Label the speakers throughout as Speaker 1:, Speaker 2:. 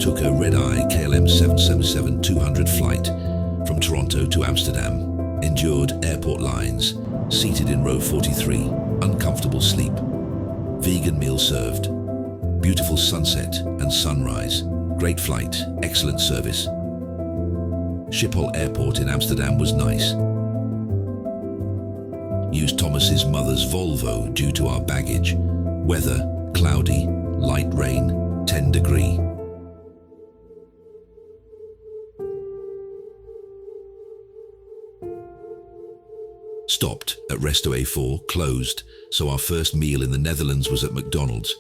Speaker 1: took a red-eye KLM 777-200 flight from Toronto to Amsterdam, endured airport lines, seated in row 43, uncomfortable sleep, vegan meal served, beautiful sunset and sunrise, great flight, excellent service. Schiphol Airport in Amsterdam was nice. Used Thomas's mother's Volvo due to our baggage. Weather, cloudy, light rain, 10 degree. Stopped at Resto A4, closed, so our first meal in the Netherlands was at McDonald's.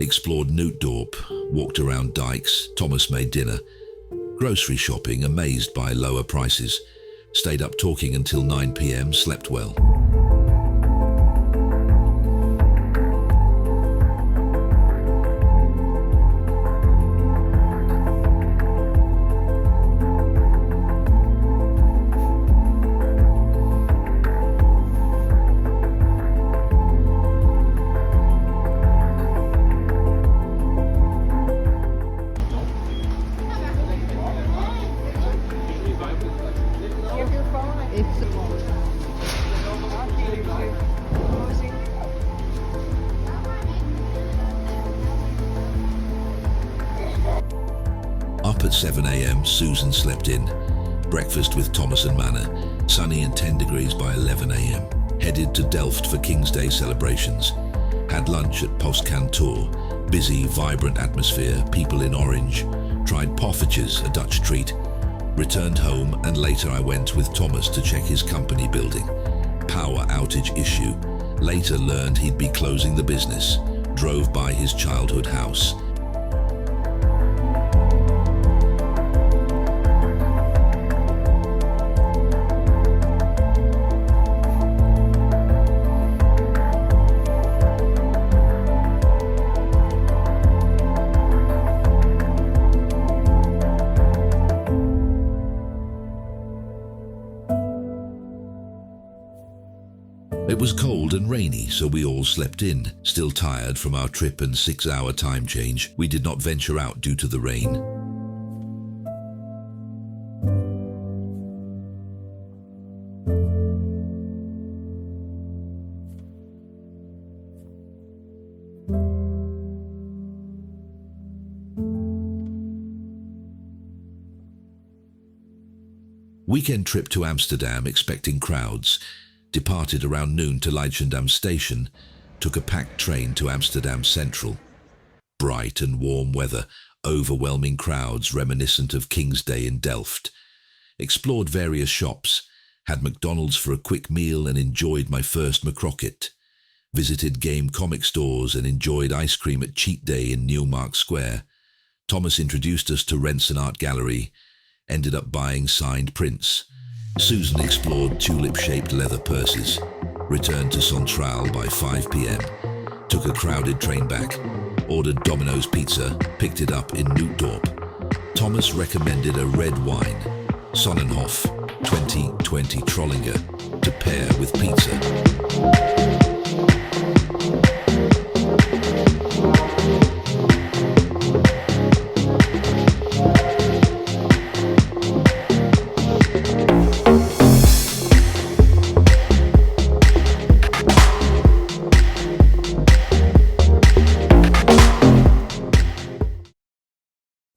Speaker 1: Explored Nootdorp, walked around Dykes, Thomas made dinner. Grocery shopping, amazed by lower prices. Stayed up talking until 9 p.m, slept well. Up at 7 a.m, Susan slept in. Breakfast with Thomas and Manna, sunny and 10 degrees by 11 a.m. Headed to Delft for King's Day celebrations. Had lunch at Postkantoor, busy, vibrant atmosphere, people in orange. Tried poffertjes, a Dutch treat. Returned home and later I went with Thomas to check his company building. Power outage issue. Later learned he'd be closing the business. Drove by his childhood house. It was cold and rainy, so we all slept in. Still tired from our trip and 6-hour time change, we did not venture out due to the rain. Weekend trip to Amsterdam, expecting crowds. Departed around noon to Leidschendam station, took a packed train to Amsterdam Central. Bright and warm weather, overwhelming crowds reminiscent of King's Day in Delft. Explored various shops, had McDonald's for a quick meal and enjoyed my first McCrocket. Visited game comic stores and enjoyed ice cream at Cheat Day in Newmark Square. Thomas introduced us to Rensen Art Gallery, ended up buying signed prints. Susan explored tulip-shaped leather purses, returned to Centrale by 5 p.m, took a crowded train back, ordered Domino's pizza, picked it up in Nootdorp. Thomas recommended a red wine, Sonnenhof 2020 Trollinger, to pair with pizza.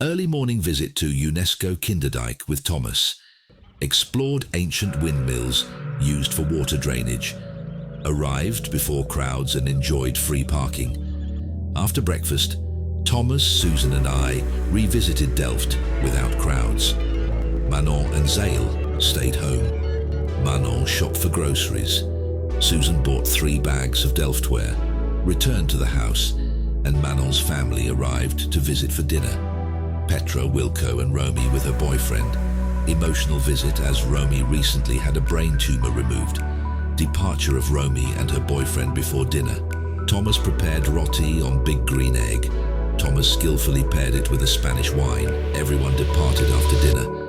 Speaker 1: Early morning visit to UNESCO Kinderdijk with Thomas. Explored ancient windmills used for water drainage. Arrived before crowds and enjoyed free parking. After breakfast, Thomas, Susan and I revisited Delft without crowds. Manon and Zale stayed home. Manon shopped for groceries. Susan bought 3 bags of Delftware, returned to the house, and Manon's family arrived to visit for dinner. Petra, Wilco and Romy with her boyfriend. Emotional visit as Romy recently had a brain tumor removed. Departure of Romy and her boyfriend before dinner. Thomas prepared roti on big green egg. Thomas skillfully paired it with a Spanish wine. Everyone departed after dinner.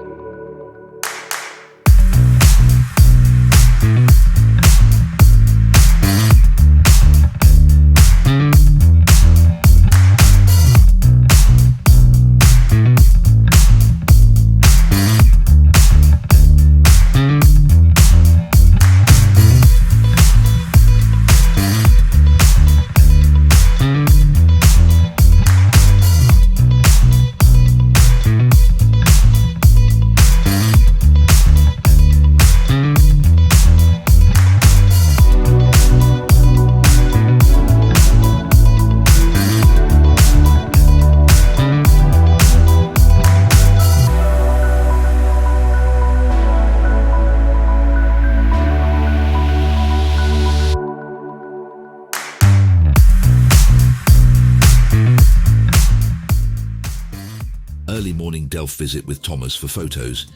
Speaker 1: early morning Delft visit with Thomas for photos.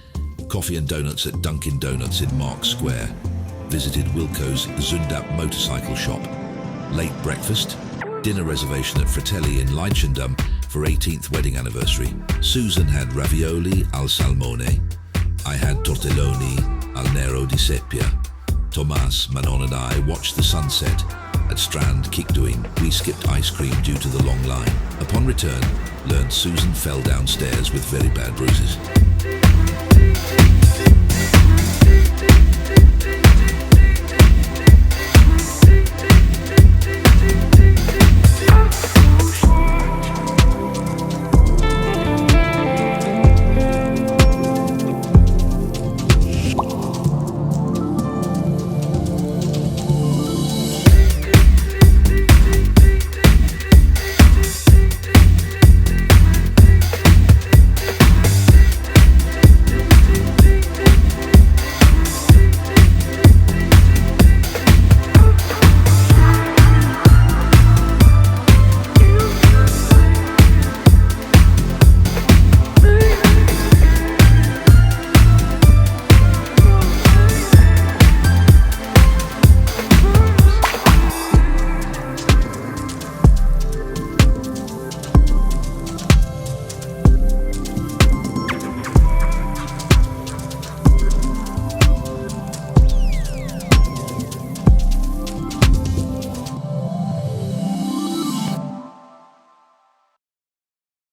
Speaker 1: Coffee and donuts at Dunkin' Donuts in Mark Square. Visited Wilco's Zundap motorcycle shop. Late breakfast. Dinner reservation at Fratelli in Leidschendam for 18th wedding anniversary. Susan had ravioli al salmone. I had tortelloni al nero di seppia. Tomas, Manon and I watched the sunset. At Strand Kikdoin, we skipped ice cream due to the long line. Upon return, learned Susan fell downstairs with very bad bruises.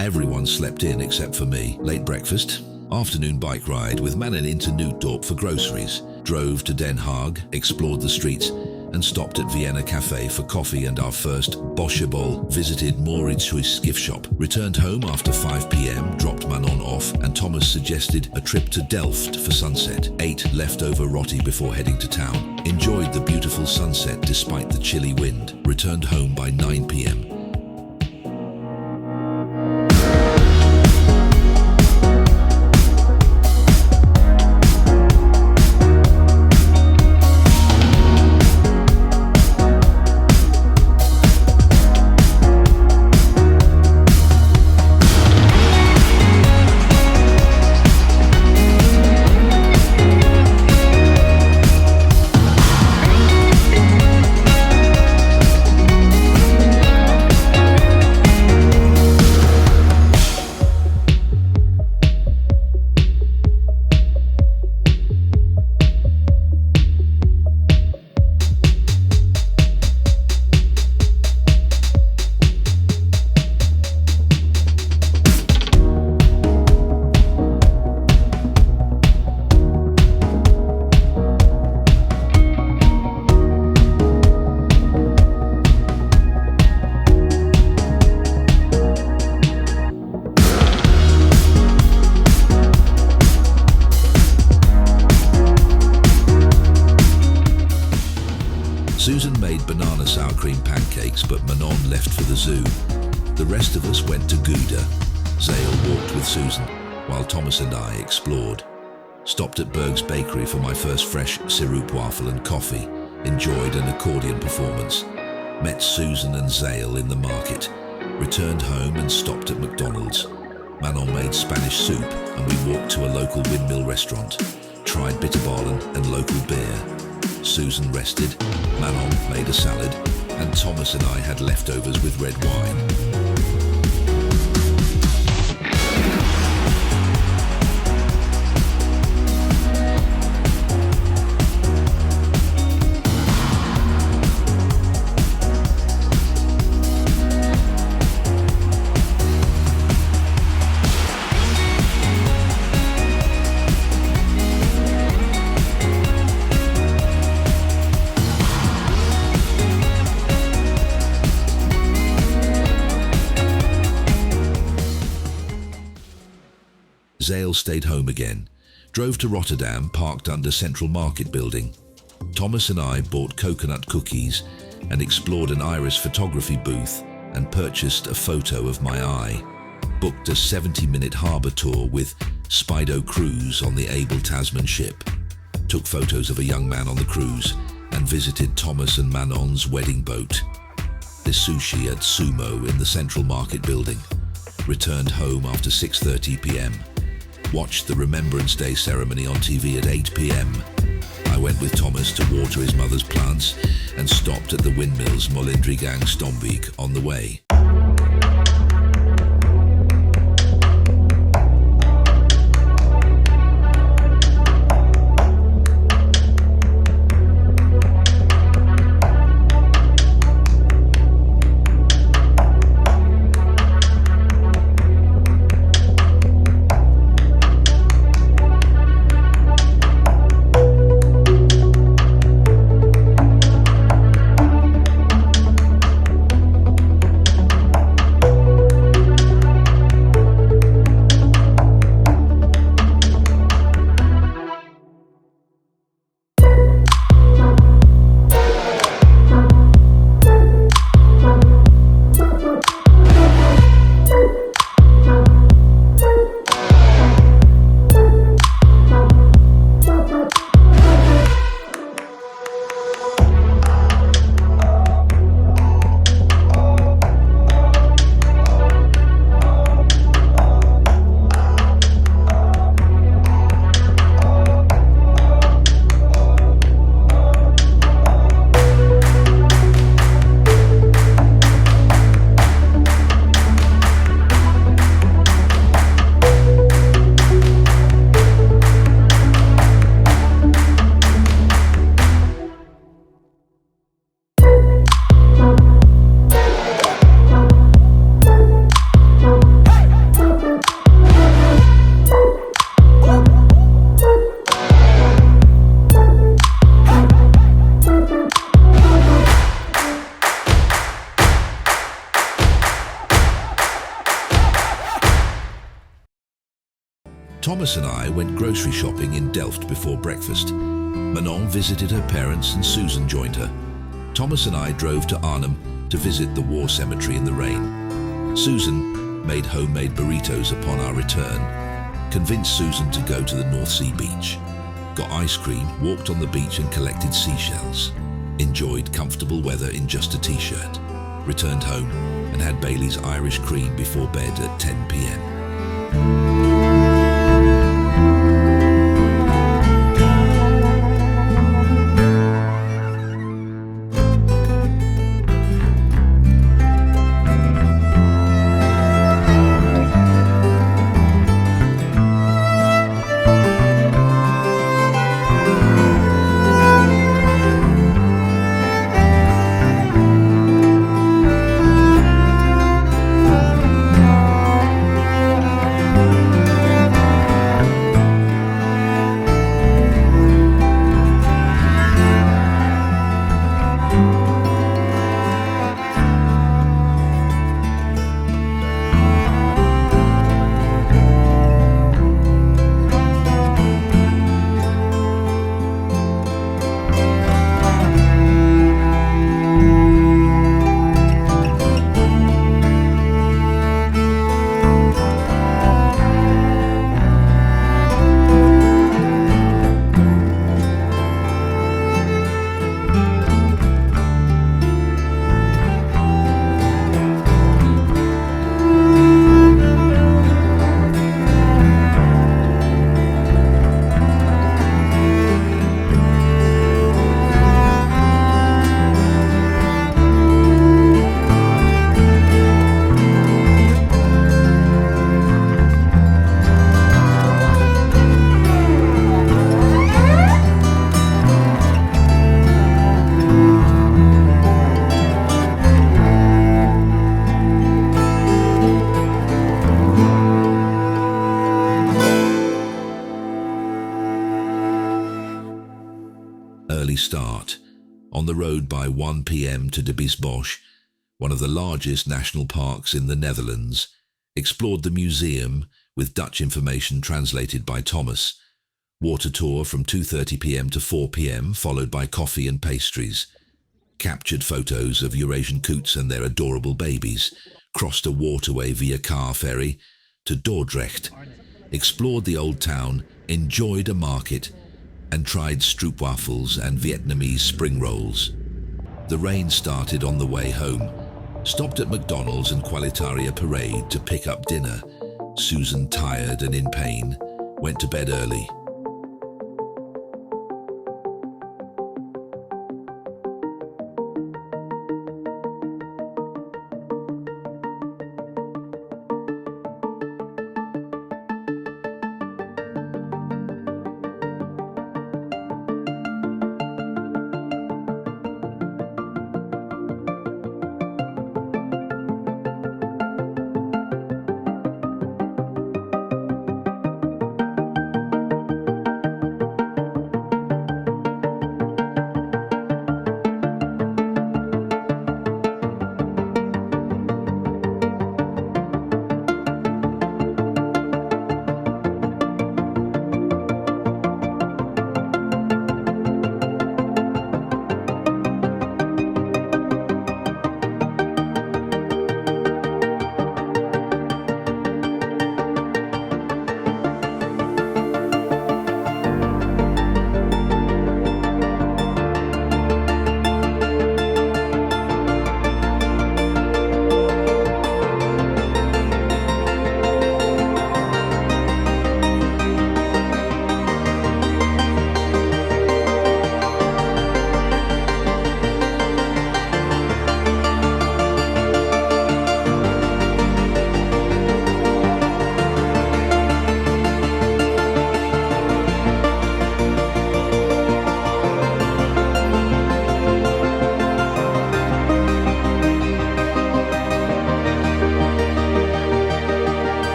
Speaker 1: Everyone slept in except for me. Late breakfast, afternoon bike ride with Manon into Nootdorp for groceries. Drove to Den Haag, explored the streets, and stopped at Vienna Cafe for coffee and our first Boschebol. Visited Mauritshuis gift shop. Returned home after 5 p.m, dropped Manon off, and Thomas suggested a trip to Delft for sunset. Ate leftover roti before heading to town. Enjoyed the beautiful sunset despite the chilly wind. Returned home by 9 p.m. Susan made banana sour cream pancakes, but Manon left for the zoo. The rest of us went to Gouda. Zale walked with Susan, while Thomas and I explored. Stopped at Berg's Bakery for my first fresh syrup waffle and coffee. Enjoyed an accordion performance. Met Susan and Zale in the market. Returned home and stopped at McDonald's. Manon made Spanish soup and we walked to a local windmill restaurant. Tried bitterballen and local beer. Susan rested, Manon made a salad, and Thomas and I had leftovers with red wine. Zale stayed home again, drove to Rotterdam, parked under Central Market building. Thomas and I bought coconut cookies and explored an iris photography booth and purchased a photo of my eye. Booked a 70-minute harbour tour with Spido Cruise on the Abel Tasman ship. Took photos of a young man on the cruise and visited Thomas and Manon's wedding boat. The sushi at Sumo in the Central Market building. returned home after 6:30 p.m. Watched the Remembrance Day ceremony on TV at 8 p.m. I went with Thomas to water his mother's plants and stopped at the windmills Mollendrigang Stombeek on the way. Thomas and I went grocery shopping in Delft before breakfast. Manon visited her parents and Susan joined her. Thomas and I drove to Arnhem to visit the war cemetery in the rain. Susan made homemade burritos upon our return, convinced Susan to go to the North Sea beach. Got ice cream, walked on the beach and collected seashells. Enjoyed comfortable weather in just a t-shirt. Returned home and had Bailey's Irish cream before bed at 10 p.m. Start on the road by 1 p.m. to Biesbosch, one of the largest national parks in the Netherlands, explored the museum with Dutch information translated by Thomas, water tour from 2:30 p.m. to 4 p.m. followed by coffee and pastries, captured photos of Eurasian coots and their adorable babies, crossed a waterway via car ferry to Dordrecht, explored the old town, enjoyed a market, and tried stroopwafels and Vietnamese spring rolls. The rain started on the way home, Stopped at McDonald's and Qualitaria Parade to pick up dinner. Susan, tired and in pain, went to bed early.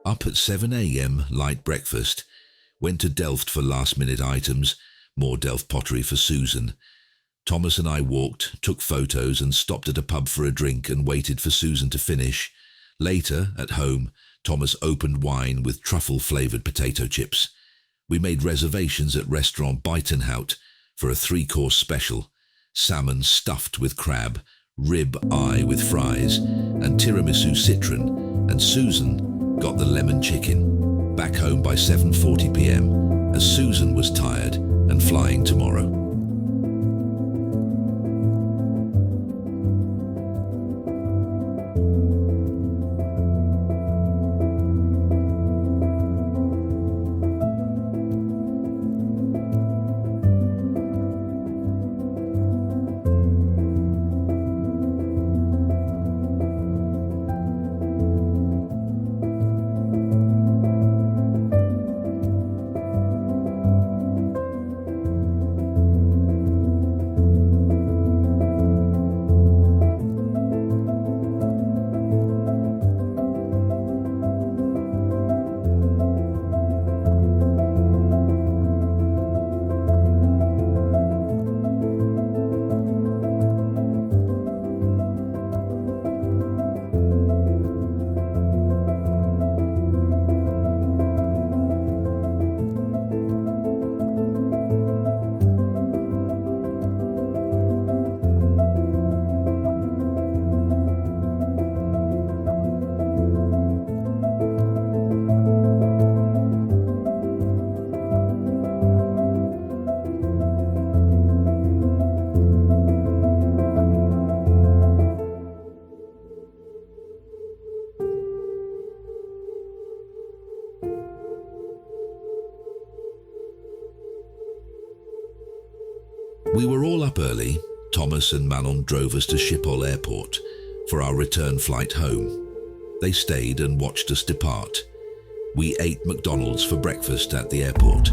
Speaker 1: Up at 7 a.m, light breakfast. Went to Delft for last-minute items, more Delft pottery for Susan. Thomas and I walked, took photos and stopped at a pub for a drink and waited for Susan to finish. Later, at home, Thomas opened wine with truffle-flavoured potato chips. We made reservations at restaurant Buitenhout for a 3-course special, salmon stuffed with crab, rib eye with fries, and tiramisu citron, and Susan got the lemon chicken. Back home by 7:40 p.m, as Susan was tired and flying tomorrow. We were all up early. Thomas and Manon drove us to Schiphol Airport for our return flight home. They stayed and watched us depart. We ate McDonald's for breakfast at the airport.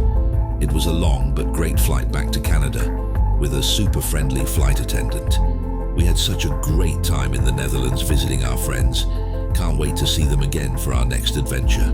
Speaker 1: It was a long but great flight back to Canada, with a super friendly flight attendant. We had such a great time in the Netherlands visiting our friends. Can't wait to see them again for our next adventure.